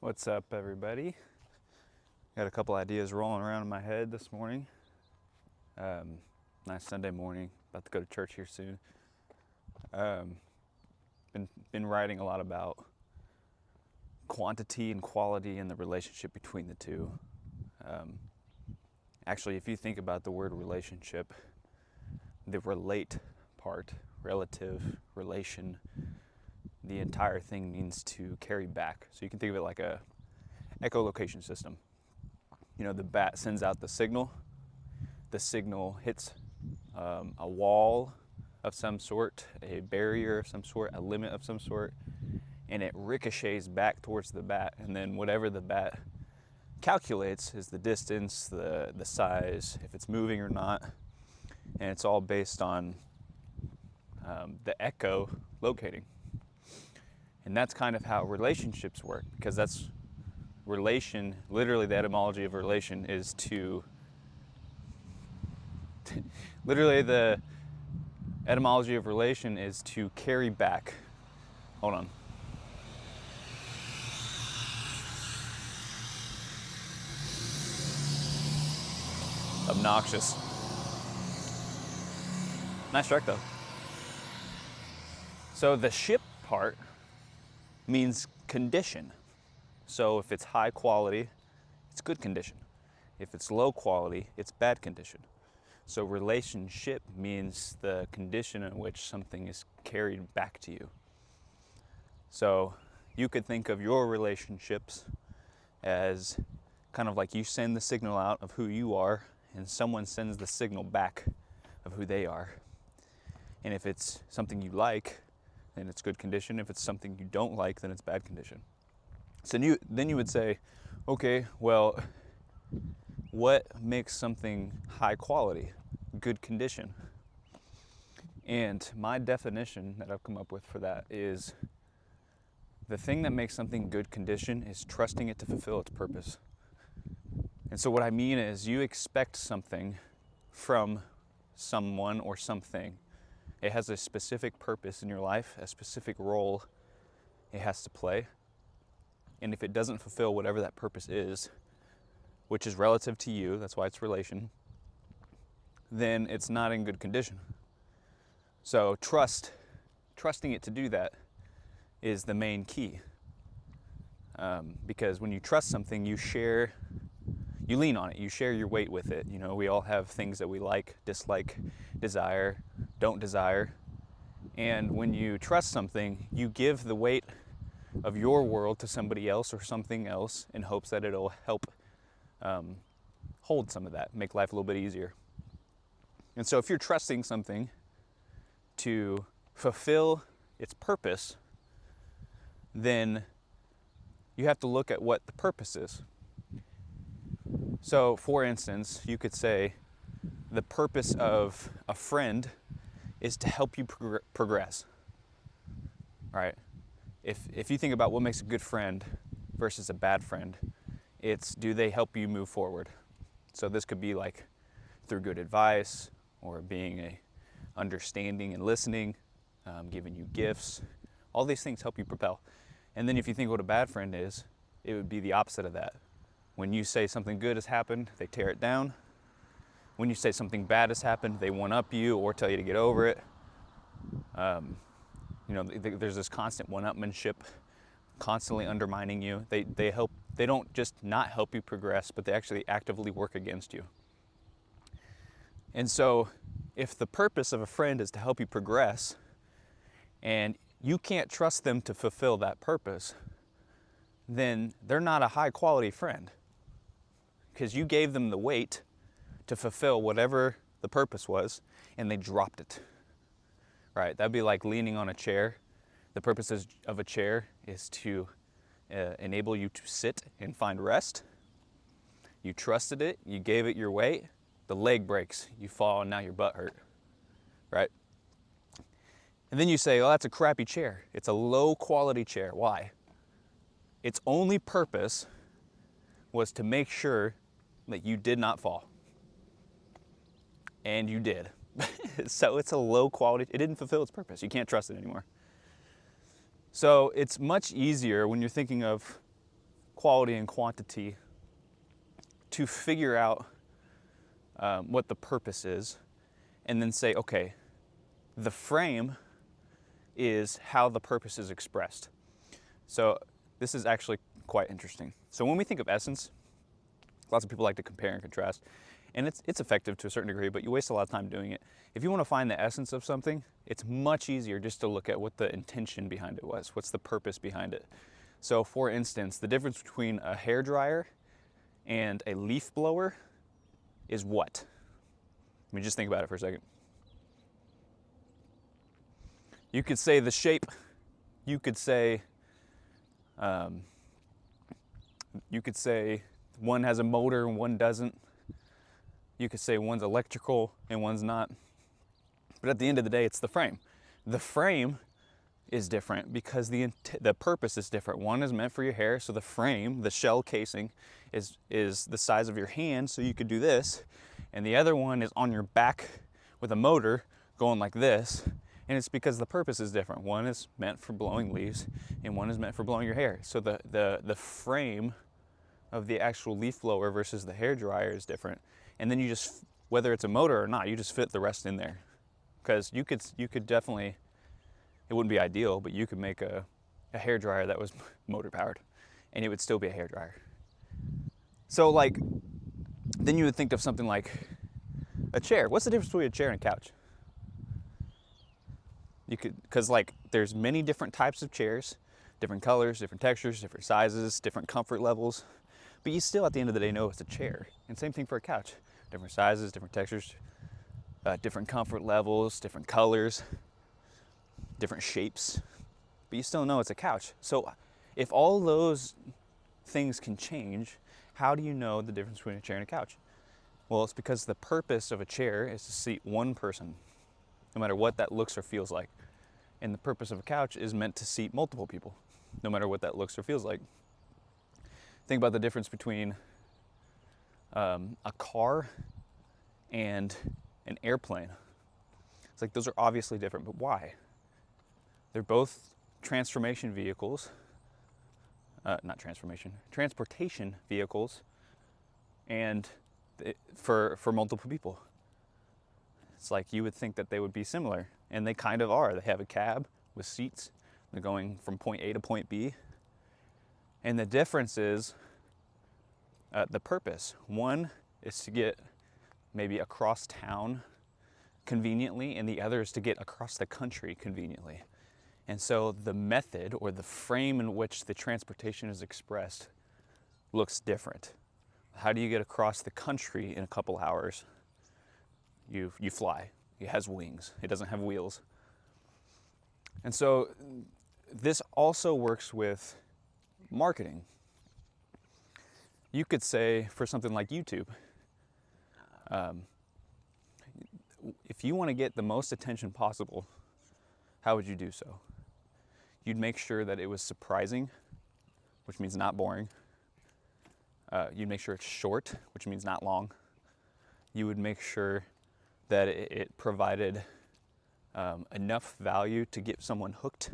What's up, everybody? Got a couple ideas rolling around in my head this morning. Nice Sunday morning. About to go to church here soon. Been writing a lot about quantity and quality and the relationship between the two. Actually, if you think about the word relationship, the relate part, relative, relation, the entire thing means to carry back. So you can think of it like a echolocation system. You know, the bat sends out the signal hits a wall of some sort, a barrier of some sort, a limit of some sort, and it ricochets back towards the bat, and then whatever the bat calculates is the distance, the size, if it's moving or not, and it's all based on the echo locating. And that's kind of how relationships work, because that's relation, literally the etymology of relation is to, literally the etymology of relation is to carry back. Hold on. Obnoxious. Nice truck though. So the ship part means condition. So if it's high quality, it's good condition. If it's low quality, it's bad condition. So relationship means the condition in which something is carried back to you. So you could think of your relationships as kind of like you send the signal out of who you are, and someone sends the signal back of who they are. And if it's something you like, then it's good condition. If it's something you don't like, then it's bad condition. So then you would say, okay, well, what makes something high quality, good condition? And my definition that I've come up with for that is the thing that makes something good condition is trusting it to fulfill its purpose. And so what I mean is you expect something from someone or something. It has a specific purpose in your life, a specific role it has to play. And if it doesn't fulfill whatever that purpose is, which is relative to you, that's why it's relation, then it's not in good condition. So trusting it to do that is the main key. Because when you trust something, you lean on it, you share your weight with it. You know, we all have things that we like, dislike, desire, don't desire. And when you trust something, you give the weight of your world to somebody else or something else in hopes that it'll help hold some of that, make life a little bit easier. And so if you're trusting something to fulfill its purpose, then you have to look at what the purpose is. So for instance, you could say the purpose of a friend is to help you progress, right? If you think about what makes a good friend versus a bad friend, it's do they help you move forward? So this could be like through good advice or being a understanding and listening, giving you gifts. All these things help you propel. And then if you think what a bad friend is, it would be the opposite of that. When you say something good has happened, they tear it down. When you say something bad has happened, they one-up you or tell you to get over it. There's this constant one-upmanship, constantly undermining you. They don't just not help you progress, but they actually actively work against you. And so if the purpose of a friend is to help you progress, and you can't trust them to fulfill that purpose, then they're not a high quality friend, because you gave them the weight to fulfill whatever the purpose was, and they dropped it. Right? That'd be like leaning on a chair. The purpose of a chair is to enable you to sit and find rest. You trusted it, you gave it your weight, the leg breaks, you fall, and now your butt hurt, right? And then you say, oh, that's a crappy chair. It's a low quality chair. Why? Its only purpose was to make sure that you did not fall. And you did. So it's a low quality, it didn't fulfill its purpose. You can't trust it anymore. So it's much easier when you're thinking of quality and quantity to figure out what the purpose is, and then say, okay, the frame is how the purpose is expressed. So this is actually quite interesting. So when we think of essence, lots of people like to compare and contrast, and it's effective to a certain degree, but you waste a lot of time doing it. If you want to find the essence of something, it's much easier just to look at what the intention behind it was. What's the purpose behind it? So for instance, the difference between a hairdryer and a leaf blower is what? I mean, just think about it for a second. You could say the shape, you could say one has a motor and one doesn't. You could say one's electrical and one's not. But at the end of the day, it's the frame. The frame is different because the purpose is different. One is meant for your hair, so the frame, the shell casing, is the size of your hand, so you could do this. And the other one is on your back with a motor going like this. And it's because the purpose is different. One is meant for blowing leaves and one is meant for blowing your hair. So the frame of the actual leaf blower versus the hair dryer is different. And then you just, whether it's a motor or not, you just fit the rest in there. Because you could definitely, it wouldn't be ideal, but you could make a hair dryer that was motor powered and it would still be a hair dryer. So like, then you would think of something like a chair. What's the difference between a chair and a couch? Because like there's many different types of chairs, different colors, different textures, different sizes, different comfort levels, but you still at the end of the day know it's a chair. And same thing for a couch. Different sizes, different textures, different comfort levels, different colors, different shapes, but you still know it's a couch. So if all those things can change, how do you know the difference between a chair and a couch? Well, it's because the purpose of a chair is to seat one person, no matter what that looks or feels like. And the purpose of a couch is meant to seat multiple people, no matter what that looks or feels like. Think about the difference between a car and an airplane. It's like those are obviously different, but why? They're both transportation vehicles, and for multiple people. It's like you would think that they would be similar, and they kind of are. They have a cab with seats. They're going from point A to point B. And the difference is the purpose. One is to get maybe across town conveniently, and the other is to get across the country conveniently. And so the method or the frame in which the transportation is expressed looks different. How do you get across the country in a couple hours? You fly. It has wings. It doesn't have wheels. And so this also works with marketing. You could say for something like YouTube, if you want to get the most attention possible, how would you do so? You'd make sure that it was surprising, which means not boring. You'd make sure it's short, which means not long. You would make sure that it provided enough value to get someone hooked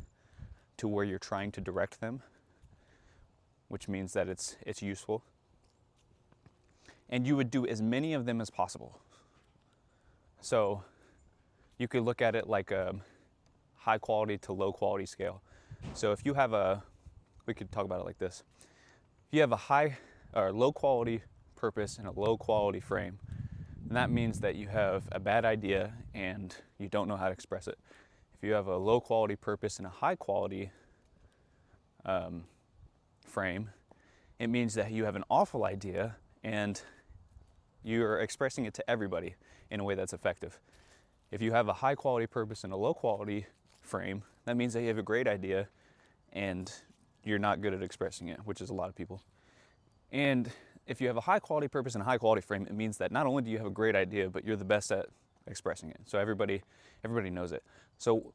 to where you're trying to direct them, which means that it's useful. And you would do as many of them as possible. So you could look at it like a high quality to low quality scale. So if you have we could talk about it like this. If you have a high or low quality purpose and a low quality frame, and that means that you have a bad idea and you don't know how to express it. If you have a low quality purpose and a high quality frame, it means that you have an awful idea and you're expressing it to everybody in a way that's effective. If you have a high quality purpose and a low quality frame, that means that you have a great idea and you're not good at expressing it, which is a lot of people. And if you have a high quality purpose and a high quality frame, it means that not only do you have a great idea, but you're the best at expressing it. So everybody knows it. So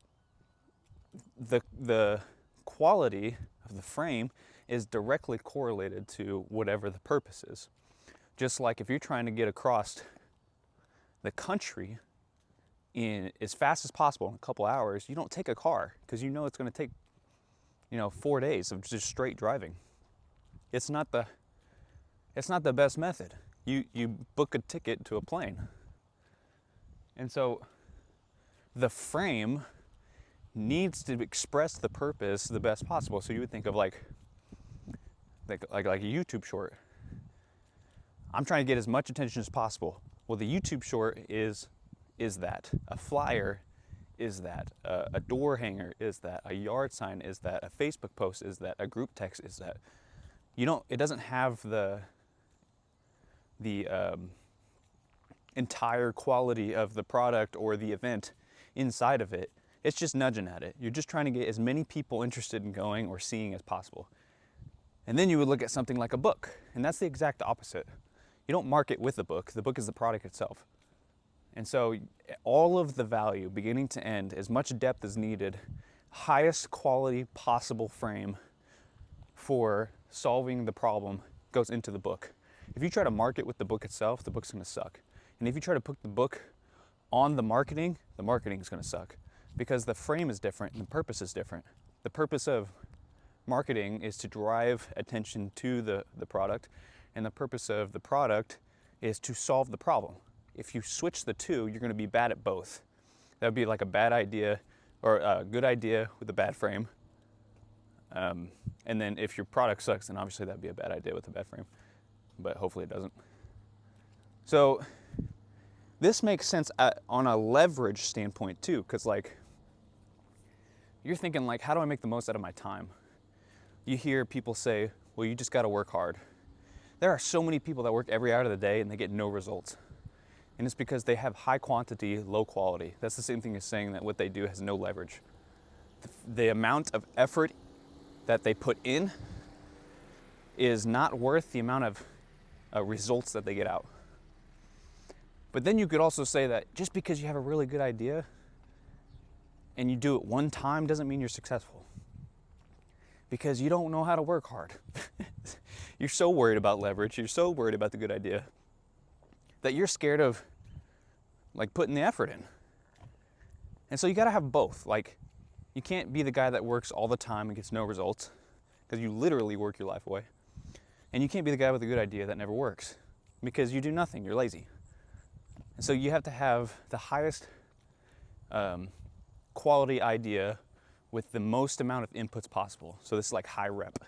the quality of the frame is directly correlated to whatever the purpose is. Just like if you're trying to get across the country in as fast as possible in a couple hours, you don't take a car because you know it's going to take 4 days of just straight driving. it's not the best method. You book a ticket to a plane. And so the frame needs to express the purpose the best possible. So you would think of like a YouTube short. I'm trying to get as much attention as possible. Well, the YouTube short is that. A flyer is that. A door hanger is that. A yard sign is that. A Facebook post is that. A group text is that. It doesn't have the entire quality of the product or the event inside of it. It's just nudging at it. You're just trying to get as many people interested in going or seeing as possible. And then you would look at something like a book, and that's the exact opposite. You don't market with the book is the product itself. And so all of the value, beginning to end, as much depth as needed, highest quality possible frame for solving the problem goes into the book. If you try to market with the book itself, the book's gonna suck. And if you try to put the book on the marketing is gonna suck, because the frame is different and the purpose is different. The purpose of marketing is to drive attention to the product, and the purpose of the product is to solve the problem. If you switch the two, you're gonna be bad at both. That would be like a bad idea or a good idea with a bad frame. And then if your product sucks, then obviously that'd be a bad idea with a bad frame, but hopefully it doesn't. So this makes sense on a leverage standpoint too, because like you're thinking like, how do I make the most out of my time? You hear people say, well, you just gotta work hard. There are so many people that work every hour of the day and they get no results. And it's because they have high quantity, low quality. That's the same thing as saying that what they do has no leverage. The amount of effort that they put in is not worth the amount of results that they get out. But then you could also say that just because you have a really good idea and you do it one time doesn't mean you're successful, because you don't know how to work hard. You're so worried about leverage, you're so worried about the good idea, that you're scared of like putting the effort in. And so you gotta have both. Like, you can't be the guy that works all the time and gets no results, because you literally work your life away. And you can't be the guy with a good idea that never works, because you do nothing, you're lazy. And so you have to have the highest quality idea with the most amount of inputs possible. So this is like high rep.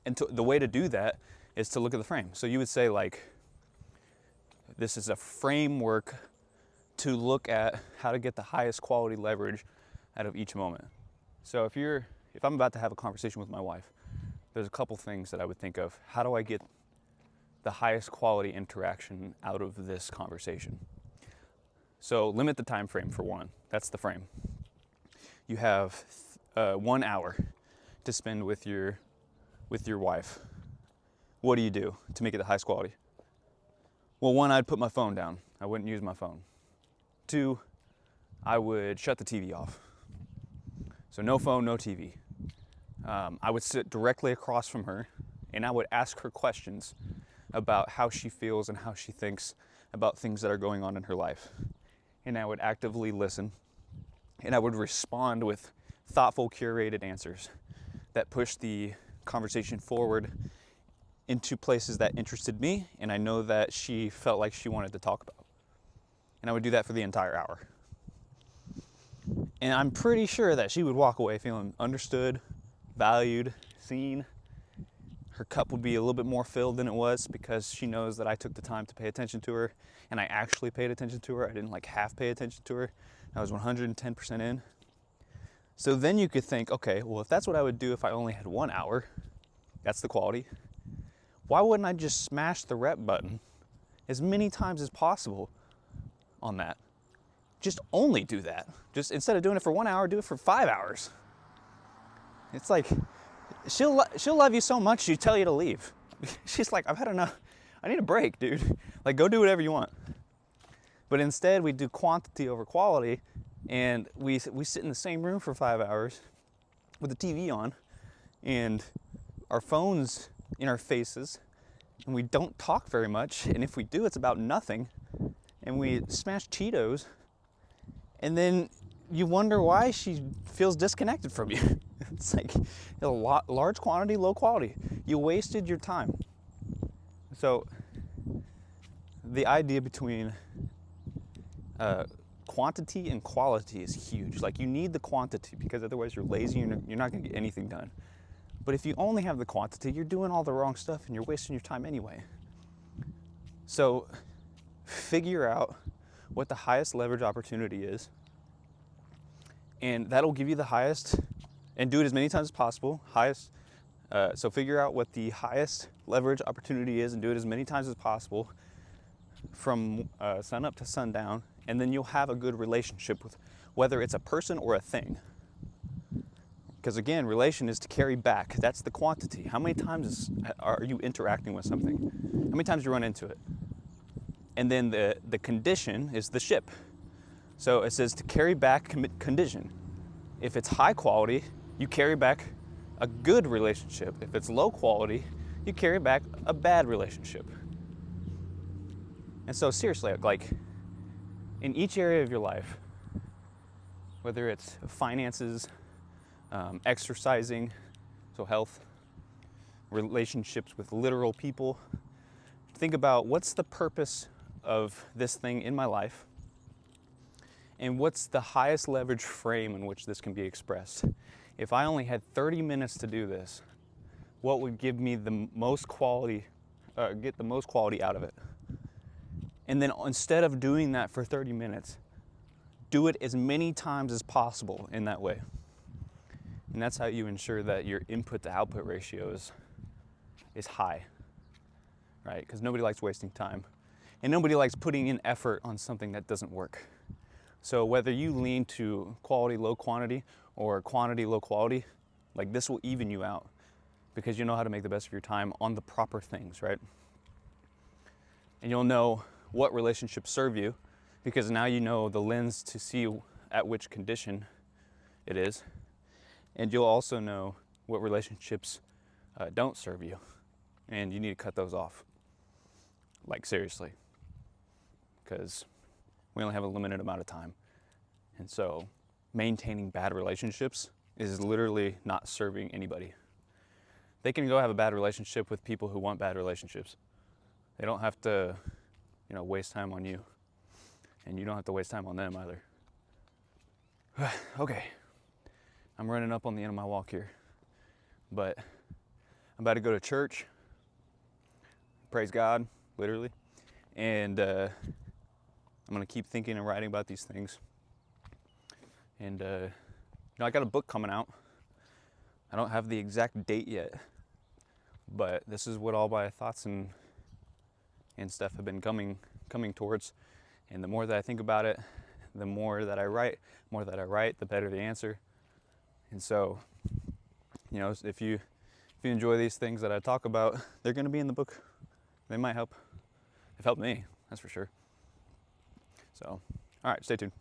The way to do that is to look at the frame. So you would say like, this is a framework to look at how to get the highest quality leverage out of each moment. So if I'm about to have a conversation with my wife, there's a couple things that I would think of. How do I get the highest quality interaction out of this conversation? So limit the time frame for one. That's the frame. You have 1 hour to spend with your wife. What do you do to make it the highest quality? Well, one, I'd put my phone down. I wouldn't use my phone. 2, I would shut the TV off. So no phone, no TV. I would sit directly across from her and I would ask her questions about how she feels and how she thinks about things that are going on in her life. And I would actively listen, and I would respond with thoughtful, curated answers that push the conversation forward into places that interested me and I know that she felt like she wanted to talk about. And I would do that for the entire hour. And I'm pretty sure that she would walk away feeling understood, valued, seen. Her cup would be a little bit more filled than it was, because she knows that I took the time to pay attention to her, and I actually paid attention to her. I didn't like half pay attention to her. I was 110% in. So then you could think, okay, well, if that's what I would do if I only had 1 hour, that's the quality. Why wouldn't I just smash the rep button as many times as possible on that? Just only do that. Just instead of doing it for 1 hour, do it for 5 hours. It's like, she'll love you so much, she'll tell you to leave. She's like, I've had enough. I need a break, dude. Like, go do whatever you want. But instead, we do quantity over quality, and we sit in the same room for 5 hours with the TV on and our phones in our faces, and we don't talk very much. And if we do, it's about nothing. And we smash Cheetos, and then you wonder why she feels disconnected from you. It's like large quantity, low quality. You wasted your time. So the idea between quantity and quality is huge. Like, you need the quantity because otherwise you're lazy and you're not going to get anything done. But if you only have the quantity, you're doing all the wrong stuff and you're wasting your time anyway. So figure out what the highest leverage opportunity is, and that'll give you the highest, and do it as many times as possible. So figure out what the highest leverage opportunity is and do it as many times as possible from sun up to sundown, and then you'll have a good relationship with whether it's a person or a thing. Because again, relation is to carry back. That's the quantity. How many times are you interacting with something? How many times do you run into it? And then the condition is the ship. So it says to carry back condition. If it's high quality, you carry back a good relationship. If it's low quality, you carry back a bad relationship. And so seriously, like, in each area of your life, whether it's finances, exercising, so health, relationships with literal people, think about what's the purpose of this thing in my life, and what's the highest leverage frame in which this can be expressed. If I only had 30 minutes to do this, what would give me the most quality, get the most quality out of it? And then instead of doing that for 30 minutes, do it as many times as possible in that way. And that's how you ensure that your input to output ratio is high, right? Because nobody likes wasting time. And nobody likes putting in effort on something that doesn't work. So whether you lean to quality, low quantity, or quantity, low quality, like, this will even you out because you know how to make the best of your time on the proper things, right? And you'll know what relationships serve you because now you know the lens to see at which condition it is. And you'll also know what relationships don't serve you, and you need to cut those off. Like, seriously, because we only have a limited amount of time. And so maintaining bad relationships is literally not serving anybody. They can go have a bad relationship with people who want bad relationships. They don't have to, waste time on you, and you don't have to waste time on them either. Okay. I'm running up on the end of my walk here, but I'm about to go to church, praise God, literally, and I'm going to keep thinking and writing about these things. And I got a book coming out. I don't have the exact date yet, but this is what all my thoughts and stuff have been coming towards. And the more that I think about it, the more that I write, the better the answer. And so, if you enjoy these things that I talk about, they're going to be in the book. They might help. They've helped me, that's for sure. So, all right, stay tuned.